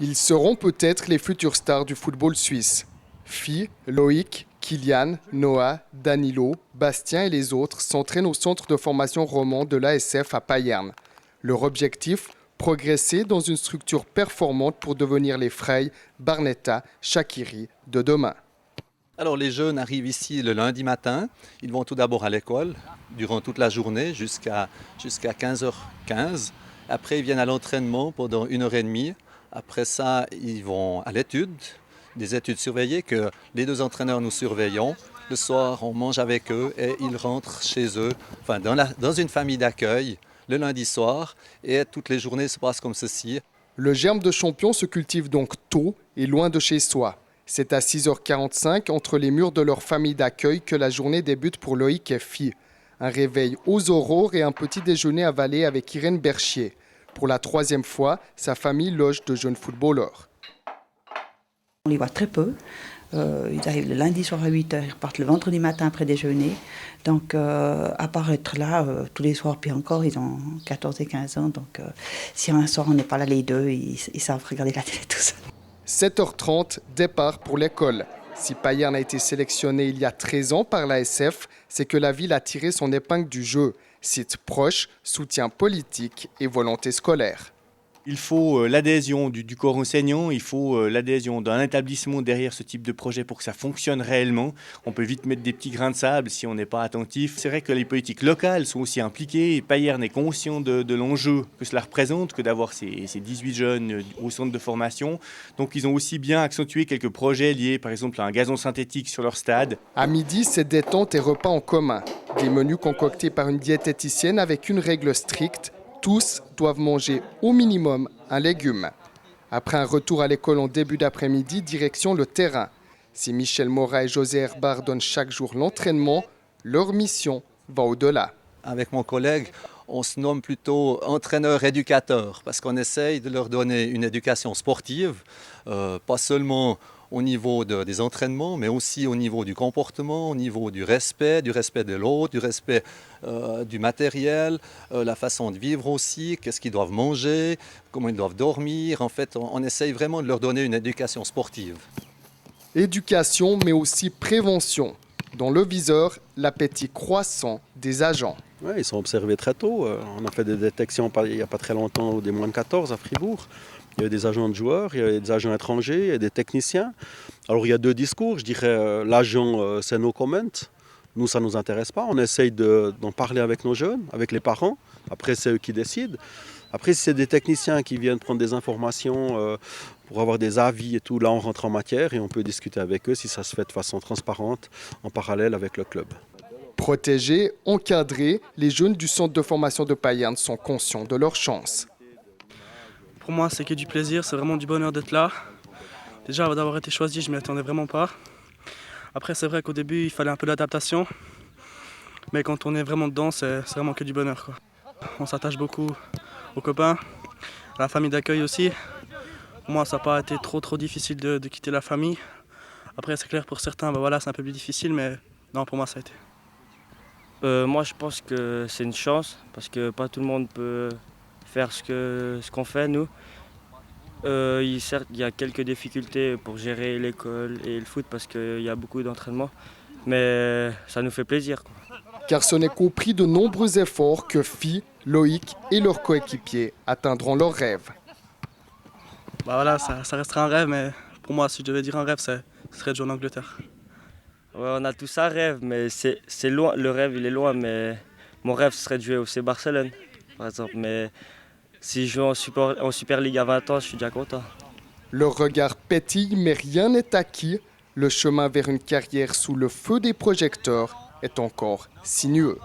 Ils seront peut-être les futures stars du football suisse. Fi, Loïc, Kylian, Noah, Danilo, Bastien et les autres s'entraînent au centre de formation roman de l'ASF à Payerne. Leur objectif, progresser dans une structure performante pour devenir les Frey, Barnetta, Shaqiri de demain. Alors les jeunes arrivent ici le lundi matin, ils vont tout d'abord à l'école durant toute la journée jusqu'à 15h15. Après ils viennent à l'entraînement pendant 1h30. Après ça ils vont à l'étude, des études surveillées que les deux entraîneurs nous surveillons. Le soir on mange avec eux et ils rentrent chez eux, enfin dans une famille d'accueil le lundi soir et toutes les journées se passent comme ceci. Le germe de champion se cultive donc tôt et loin de chez soi. C'est à 6h45, entre les murs de leur famille d'accueil, que la journée débute pour Loïc et Fi. Un réveil aux aurores et un petit déjeuner avalé avec Irène Berchier. Pour la 3e fois, sa famille loge de jeunes footballeurs. On les voit très peu. Ils arrivent le lundi soir à 8h, ils repartent le vendredi matin après déjeuner. Donc, à part être là tous les soirs, puis encore, ils ont 14 et 15 ans. Donc, si un soir on n'est pas là les deux, ils savent regarder la télé tout seuls. 7h30, départ pour l'école. Si Payerne a été sélectionné il y a 13 ans par l'ASF, c'est que la ville a tiré son épingle du jeu. Site proche, soutien politique et volonté scolaire. Il faut l'adhésion du corps enseignant, il faut l'adhésion d'un établissement derrière ce type de projet pour que ça fonctionne réellement. On peut vite mettre des petits grains de sable si on n'est pas attentif. C'est vrai que les politiques locales sont aussi impliquées et Payerne est conscient de l'enjeu que cela représente, que d'avoir ces 18 jeunes au centre de formation. Donc ils ont aussi bien accentué quelques projets liés par exemple à un gazon synthétique sur leur stade. À midi, c'est détente et repas en commun. Des menus concoctés par une diététicienne avec une règle stricte. Tous doivent manger au minimum un légume. Après un retour à l'école en début d'après-midi, direction le terrain. Si Michel Morat et José Herbar donnent chaque jour l'entraînement, leur mission va au-delà. Avec mon collègue, on se nomme plutôt entraîneur-éducateur parce qu'on essaye de leur donner une éducation sportive, pas seulement au niveau des entraînements, mais aussi au niveau du comportement, au niveau du respect de l'autre, du respect du matériel, la façon de vivre aussi, qu'est-ce qu'ils doivent manger, comment ils doivent dormir. En fait, on essaye vraiment de leur donner une éducation sportive. Éducation, mais aussi prévention. Dans le viseur, l'appétit croissant des agents. Ouais, ils sont observés très tôt. On a fait des détections il n'y a pas très longtemps des moins de 14 à Fribourg. Il y a des agents de joueurs, il y a des agents étrangers, il y a des techniciens. Alors il y a deux discours. Je dirais l'agent, c'est no comment. Nous, ça ne nous intéresse pas. On essaye d'en parler avec nos jeunes, avec les parents. Après, c'est eux qui décident. Après, si c'est des techniciens qui viennent prendre des informations pour avoir des avis et tout, là, on rentre en matière et on peut discuter avec eux si ça se fait de façon transparente, en parallèle avec le club. Protégés, encadrés, les jeunes du centre de formation de Payerne sont conscients de leur chance. Pour moi, c'est que du plaisir, c'est vraiment du bonheur d'être là. Déjà, d'avoir été choisi, je ne m'y attendais vraiment pas. Après, c'est vrai qu'au début, il fallait un peu d'adaptation. Mais quand on est vraiment dedans, c'est vraiment que du bonheur, quoi. On s'attache beaucoup aux copains, à la famille d'accueil aussi. Pour moi, ça n'a pas été trop difficile de quitter la famille. Après, c'est clair, pour certains, voilà, c'est un peu plus difficile, mais non, pour moi, ça a été. Moi, je pense que c'est une chance, parce que pas tout le monde peut faire ce qu'on fait, nous. Certes, il y a quelques difficultés pour gérer l'école et le foot, parce qu'il y a beaucoup d'entraînement, mais ça nous fait plaisir, quoi. Car ce n'est qu'au prix de nombreux efforts que Fi, Loïc et leurs coéquipiers atteindront leurs rêves. Bah voilà, ça restera un rêve, mais pour moi, si je devais dire un rêve, ce serait de jouer en Angleterre. Ouais, on a tous un rêve, mais c'est loin. Le rêve, il est loin, mais mon rêve, ce serait de jouer au FC Barcelone, par exemple. Mais si je joue en Super League à 20 ans, je suis déjà content. Leur regard pétille, mais rien n'est acquis. Le chemin vers une carrière sous le feu des projecteurs est encore sinueux.